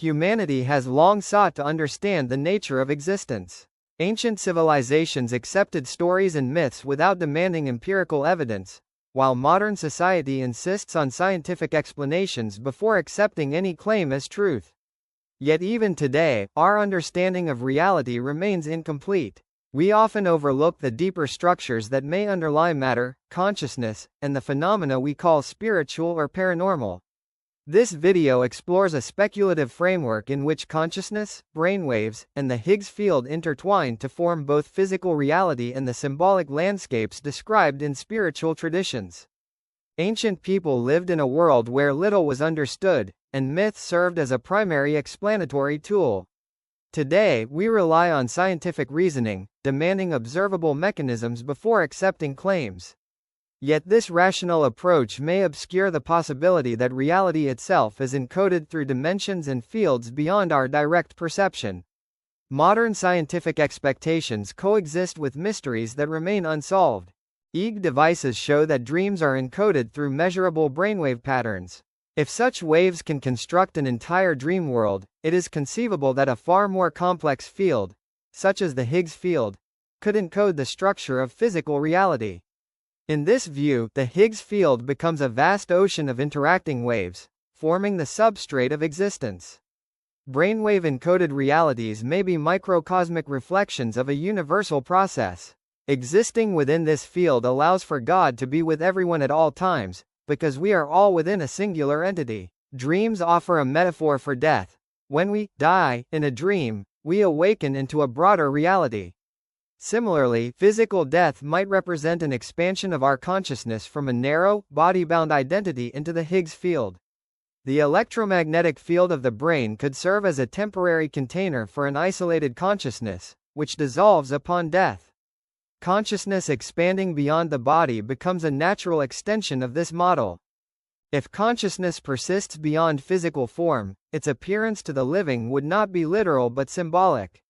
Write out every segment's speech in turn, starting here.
Humanity has long sought to understand the nature of existence. Ancient civilizations accepted stories and myths without demanding empirical evidence, while modern society insists on scientific explanations before accepting any claim as truth. Yet even today, our understanding of reality remains incomplete. We often overlook the deeper structures that may underlie matter, consciousness, and the phenomena we call spiritual or paranormal. This video explores a speculative framework in which consciousness, brainwaves, and the Higgs field intertwine to form both physical reality and the symbolic landscapes described in spiritual traditions. Ancient people lived in a world where little was understood, and myth served as a primary explanatory tool. Today, we rely on scientific reasoning, demanding observable mechanisms before accepting claims. Yet this rational approach may obscure the possibility that reality itself is encoded through dimensions and fields beyond our direct perception. Modern scientific expectations coexist with mysteries that remain unsolved. EEG devices show that dreams are encoded through measurable brainwave patterns. If such waves can construct an entire dream world, it is conceivable that a far more complex field, such as the Higgs field, could encode the structure of physical reality. In this view, the Higgs field becomes a vast ocean of interacting waves, forming the substrate of existence. Brainwave-encoded realities may be microcosmic reflections of a universal process. Existing within this field allows for God to be with everyone at all times, because we are all within a singular entity. Dreams offer a metaphor for death. When we die in a dream, we awaken into a broader reality. Similarly, physical death might represent an expansion of our consciousness from a narrow, body-bound identity into the Higgs field. The electromagnetic field of the brain could serve as a temporary container for an isolated consciousness, which dissolves upon death. Consciousness expanding beyond the body becomes a natural extension of this model. If consciousness persists beyond physical form, its appearance to the living would not be literal but symbolic.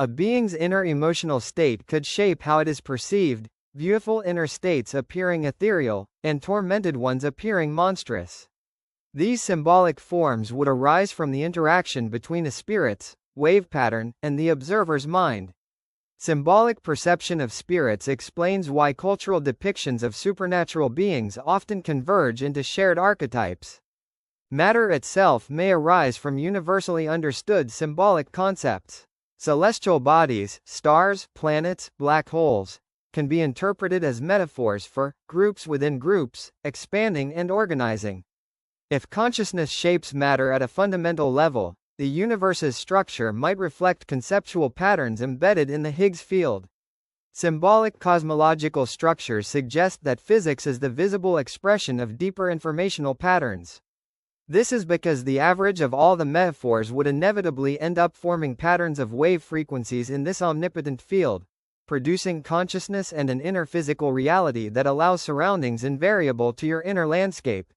A being's inner emotional state could shape how it is perceived, viewful inner states appearing ethereal, and tormented ones appearing monstrous. These symbolic forms would arise from the interaction between a spirit's wave pattern and the observer's mind. Symbolic perception of spirits explains why cultural depictions of supernatural beings often converge into shared archetypes. Matter itself may arise from universally understood symbolic concepts. Celestial bodies, stars, planets, black holes, can be interpreted as metaphors for groups within groups, expanding and organizing. If consciousness shapes matter at a fundamental level, the universe's structure might reflect conceptual patterns embedded in the Higgs field. Symbolic cosmological structures suggest that physics is the visible expression of deeper informational patterns. This is because the average of all the metaphors would inevitably end up forming patterns of wave frequencies in this omnipotent field, producing consciousness and an inner physical reality that allows surroundings invariable to your inner landscape.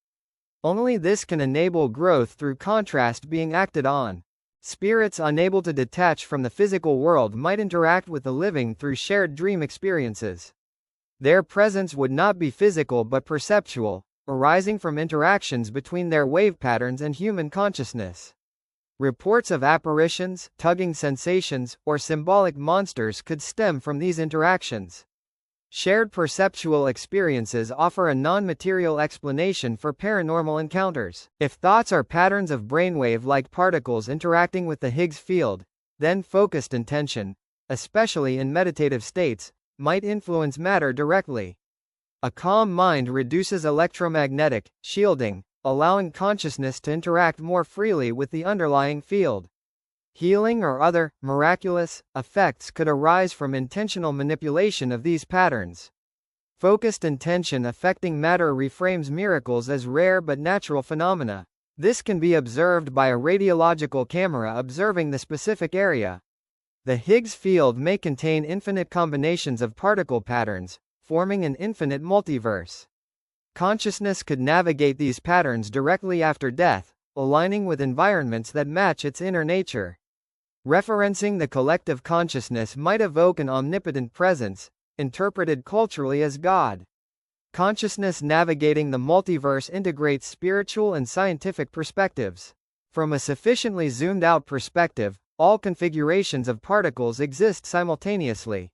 Only this can enable growth through contrast being acted on. Spirits unable to detach from the physical world might interact with the living through shared dream experiences. Their presence would not be physical but perceptual, arising from interactions between their wave patterns and human consciousness. Reports of apparitions, tugging sensations, or symbolic monsters could stem from these interactions. Shared perceptual experiences offer a non-material explanation for paranormal encounters. If thoughts are patterns of brainwave-like particles interacting with the Higgs field, then focused intention, especially in meditative states, might influence matter directly. A calm mind reduces electromagnetic shielding, allowing consciousness to interact more freely with the underlying field. Healing or other miraculous effects could arise from intentional manipulation of these patterns. Focused intention affecting matter reframes miracles as rare but natural phenomena. This can be observed by a radiological camera observing the specific area. The Higgs field may contain infinite combinations of particle patterns, forming an infinite multiverse. Consciousness could navigate these patterns directly after death, aligning with environments that match its inner nature. Referencing the collective consciousness might evoke an omnipotent presence, interpreted culturally as God. Consciousness navigating the multiverse integrates spiritual and scientific perspectives. From a sufficiently zoomed-out perspective, all configurations of particles exist simultaneously.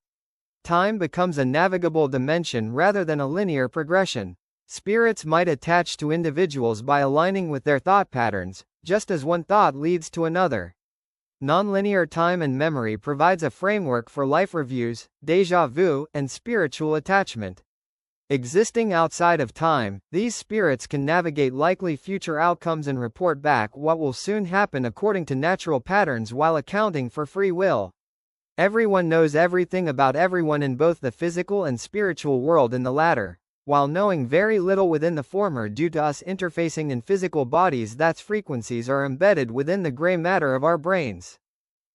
Time becomes a navigable dimension rather than a linear progression. Spirits might attach to individuals by aligning with their thought patterns, just as one thought leads to another. Nonlinear time and memory provides a framework for life reviews, déjà vu, and spiritual attachment. Existing outside of time, these spirits can navigate likely future outcomes and report back what will soon happen according to natural patterns while accounting for free will. Everyone knows everything about everyone in both the physical and spiritual world in the latter, while knowing very little within the former due to us interfacing in physical bodies that's frequencies are embedded within the gray matter of our brains.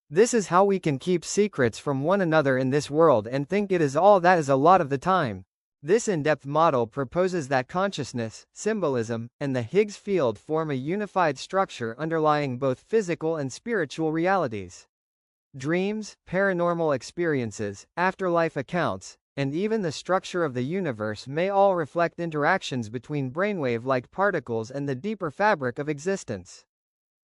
This is how we can keep secrets from one another in this world and think it is all that is a lot of the time. This in-depth model proposes that consciousness, symbolism, and the Higgs field form a unified structure underlying both physical and spiritual realities. Dreams, paranormal experiences, afterlife accounts, and even the structure of the universe may all reflect interactions between brainwave-like particles and the deeper fabric of existence.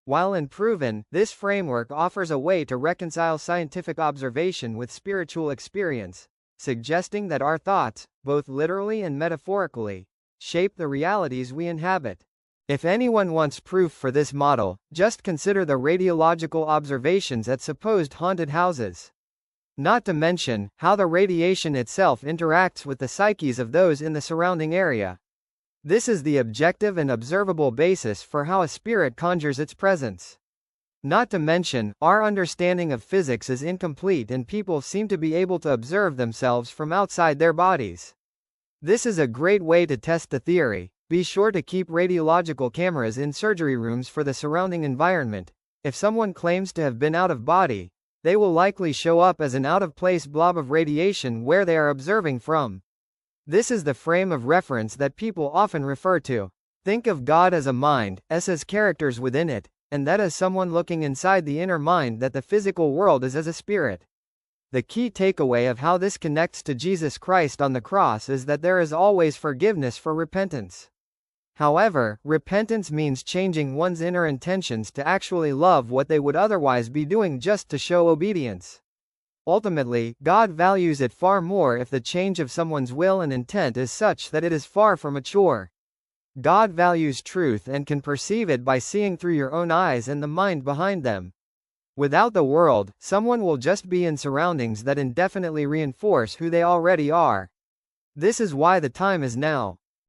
While unproven, this framework offers a way to reconcile scientific observation with spiritual experience, suggesting that our thoughts, both literally and metaphorically, shape the realities we inhabit. If anyone wants proof for this model, just consider the radiological observations at supposed haunted houses. Not to mention, how the radiation itself interacts with the psyches of those in the surrounding area. This is the objective and observable basis for how a spirit conjures its presence. Not to mention, our understanding of physics is incomplete and people seem to be able to observe themselves from outside their bodies. This is a great way to test the theory. Be sure to keep radiological cameras in surgery rooms for the surrounding environment. If someone claims to have been out of body, they will likely show up as an out-of-place blob of radiation where they are observing from. This is the frame of reference that people often refer to. Think of God as a mind, as characters within it, and that as someone looking inside the inner mind that the physical world is as a spirit. The key takeaway of how this connects to Jesus Christ on the cross is that there is always forgiveness for repentance. However, repentance means changing one's inner intentions to actually love what they would otherwise be doing just to show obedience. Ultimately, God values it far more if the change of someone's will and intent is such that it is far from a chore. God values truth and can perceive it by seeing through your own eyes and the mind behind them. Without the world, someone will just be in surroundings that indefinitely reinforce who they already are. This is why the time is now.